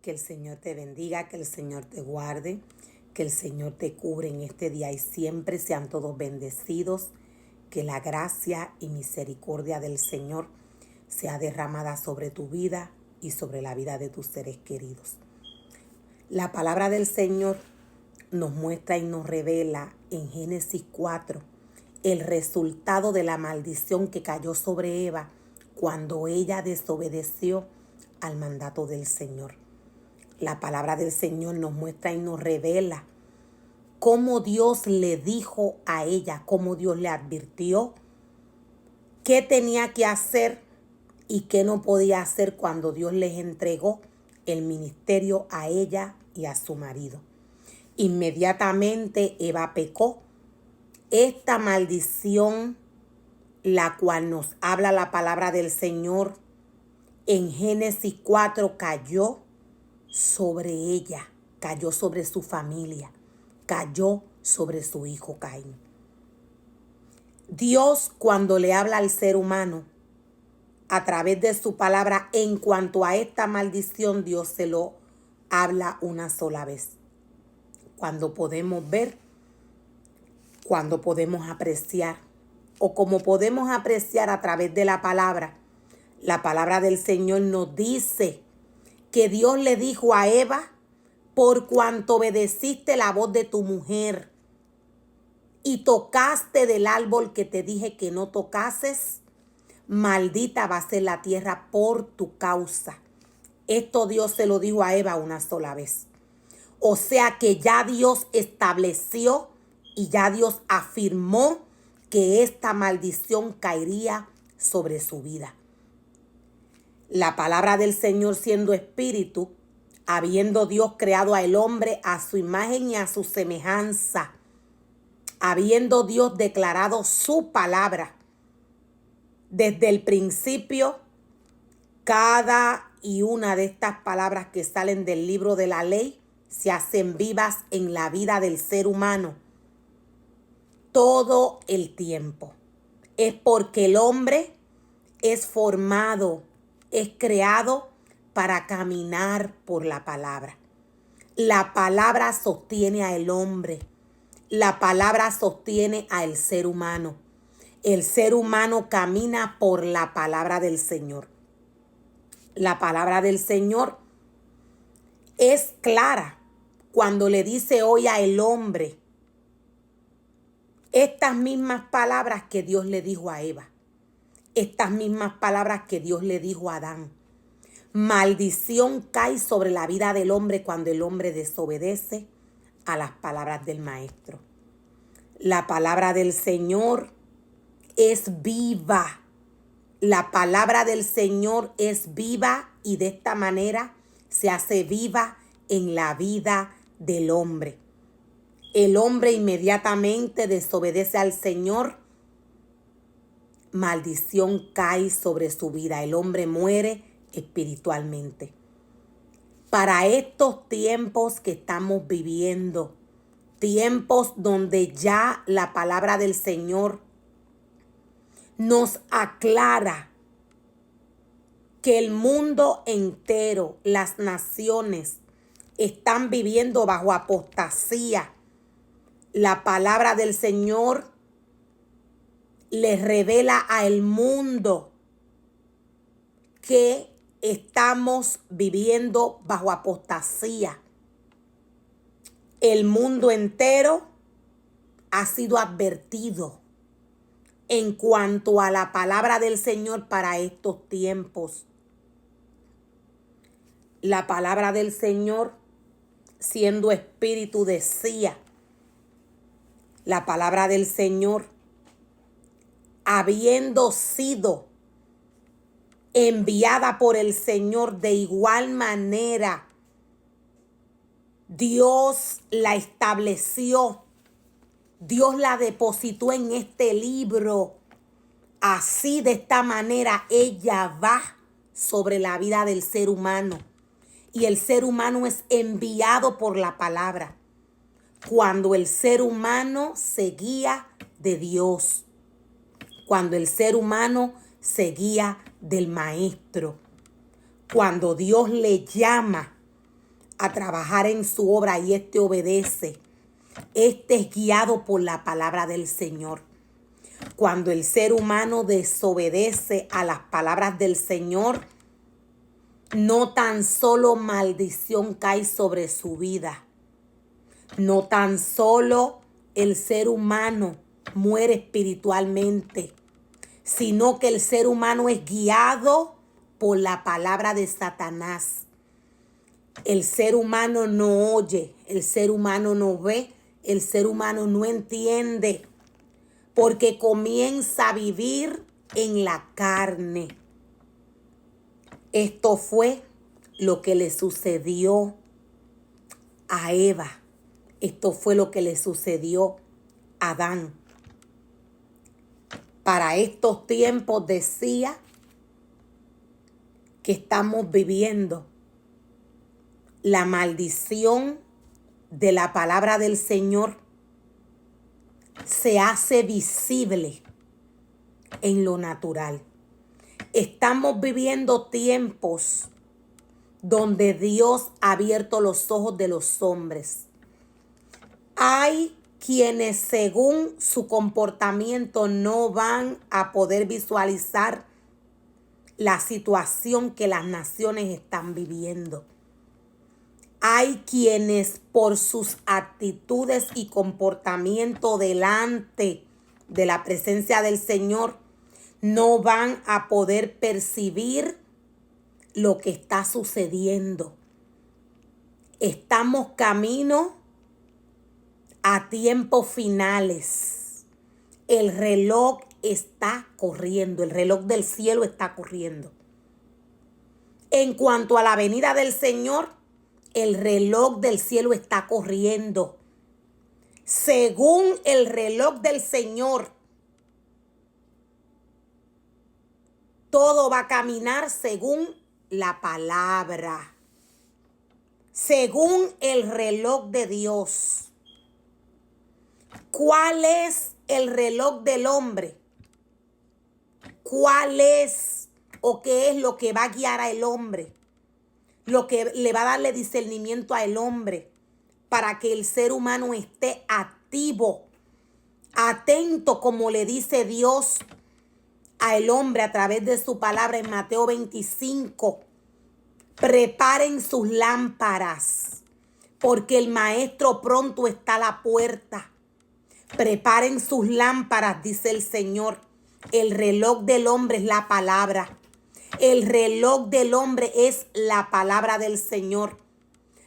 Que el Señor te bendiga, que el Señor te guarde, que el Señor te cubre en este día y siempre sean todos bendecidos. Que la gracia y misericordia del Señor sea derramada sobre tu vida y sobre la vida de tus seres queridos. La palabra del Señor nos muestra y nos revela en Génesis 4 el resultado de la maldición que cayó sobre Eva cuando ella desobedeció al mandato del Señor. La palabra del Señor nos muestra y nos revela cómo Dios le dijo a ella, cómo Dios le advirtió qué tenía que hacer y qué no podía hacer cuando Dios les entregó el ministerio a ella y a su marido. Inmediatamente Eva pecó. Esta maldición, la cual nos habla la palabra del Señor en Génesis 4, cayó sobre ella, cayó sobre su familia, cayó sobre su hijo Caín. Dios, cuando le habla al ser humano a través de su palabra en cuanto a esta maldición, Dios se lo habla una sola vez. Cuando podemos ver, cuando podemos apreciar, o como podemos apreciar a través de la palabra del Señor nos dice que Dios le dijo a Eva: por cuanto obedeciste la voz de tu mujer y tocaste del árbol que te dije que no tocases, maldita va a ser la tierra por tu causa. Esto Dios se lo dijo a Eva una sola vez. O sea que ya Dios estableció y ya Dios afirmó que esta maldición caería sobre su vida. La palabra del Señor, siendo espíritu, habiendo Dios creado al hombre a su imagen y a su semejanza, habiendo Dios declarado su palabra desde el principio, cada y una de estas palabras que salen del libro de la ley se hacen vivas en la vida del ser humano todo el tiempo. Es porque el hombre es formado, es creado para caminar por la palabra. La palabra sostiene al hombre. La palabra sostiene al ser humano. El ser humano camina por la palabra del Señor. La palabra del Señor es clara cuando le dice hoy al hombre estas mismas palabras que Dios le dijo a Eva. Estas mismas palabras que Dios le dijo a Adán. Maldición cae sobre la vida del hombre cuando el hombre desobedece a las palabras del Maestro. La palabra del Señor es viva. La palabra del Señor es viva y de esta manera se hace viva en la vida del hombre. El hombre inmediatamente desobedece al Señor. Maldición cae sobre su vida. El hombre muere espiritualmente. Para estos tiempos que estamos viviendo, tiempos donde ya la palabra del Señor nos aclara que el mundo entero, las naciones, están viviendo bajo apostasía. La palabra del Señor les revela al mundo que estamos viviendo bajo apostasía. El mundo entero ha sido advertido en cuanto a la palabra del Señor para estos tiempos. La palabra del Señor, siendo espíritu, decía, la palabra del Señor, habiendo sido enviada por el Señor de igual manera, Dios la estableció, Dios la depositó en este libro. Así, de esta manera, ella va sobre la vida del ser humano. Y el ser humano es enviado por la palabra. Cuando el ser humano se guía de Dios. Cuando el ser humano se guía del Maestro. Cuando Dios le llama a trabajar en su obra y éste obedece, este es guiado por la palabra del Señor. Cuando el ser humano desobedece a las palabras del Señor, no tan solo maldición cae sobre su vida, no tan solo el ser humano muere espiritualmente, sino que el ser humano es guiado por la palabra de Satanás. El ser humano no oye, el ser humano no ve, el ser humano no entiende, porque comienza a vivir en la carne. Esto fue lo que le sucedió a Eva. Esto fue lo que le sucedió a Adán. Para estos tiempos decía que estamos viviendo la maldición de la palabra del Señor se hace visible en lo natural. Estamos viviendo tiempos donde Dios ha abierto los ojos de los hombres. Hay quienes según su comportamiento no van a poder visualizar la situación que las naciones están viviendo. Hay quienes por sus actitudes y comportamiento delante de la presencia del Señor no van a poder percibir lo que está sucediendo. Estamos camino a tiempos finales. El reloj está corriendo, el reloj del cielo está corriendo. En cuanto a la venida del Señor, el reloj del cielo está corriendo. Según el reloj del Señor, todo va a caminar según la palabra. Según el reloj de Dios. ¿Cuál es el reloj del hombre? ¿Cuál es o qué es lo que va a guiar al hombre? Lo que le va a darle discernimiento al hombre para que el ser humano esté activo, atento, como le dice Dios al hombre a través de su palabra en Mateo 25. Preparen sus lámparas, porque el maestro pronto está a la puerta. Preparen sus lámparas, dice el Señor. El reloj del hombre es la palabra. El reloj del hombre es la palabra del Señor.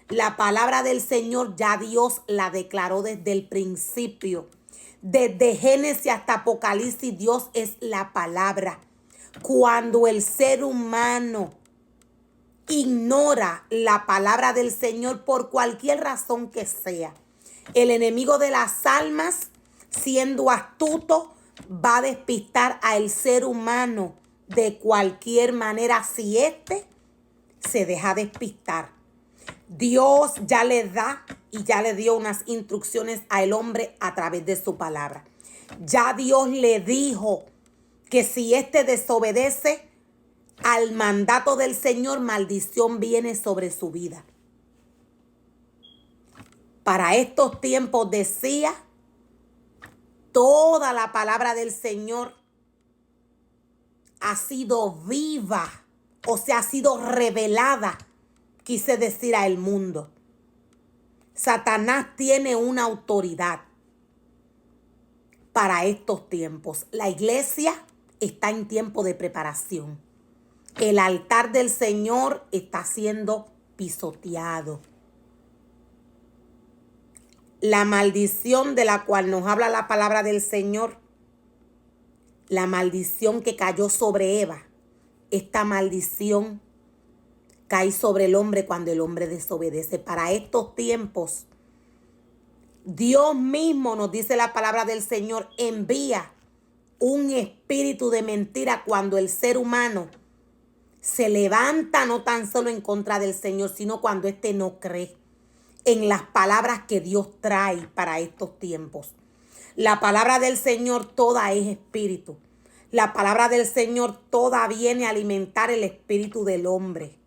La palabra del Señor ya Dios la declaró desde el principio. Desde Génesis hasta Apocalipsis, Dios es la palabra. Cuando el ser humano ignora la palabra del Señor por cualquier razón que sea, el enemigo de las almas, siendo astuto, va a despistar al ser humano de cualquier manera si éste se deja despistar. Dios ya le da y ya le dio unas instrucciones al hombre a través de su palabra. Ya Dios le dijo que si éste desobedece al mandato del Señor, maldición viene sobre su vida. Para estos tiempos decía, toda la palabra del Señor ha sido viva, o sea, ha sido revelada, quise decir, al mundo. Satanás tiene una autoridad para estos tiempos. La iglesia está en tiempo de preparación. El altar del Señor está siendo pisoteado. La maldición de la cual nos habla la palabra del Señor, la maldición que cayó sobre Eva, esta maldición cae sobre el hombre cuando el hombre desobedece. Para estos tiempos, Dios mismo, nos dice la palabra del Señor, envía un espíritu de mentira cuando el ser humano se levanta no tan solo en contra del Señor, sino cuando éste no cree en las palabras que Dios trae para estos tiempos. La palabra del Señor toda es espíritu. La palabra del Señor toda viene a alimentar el espíritu del hombre.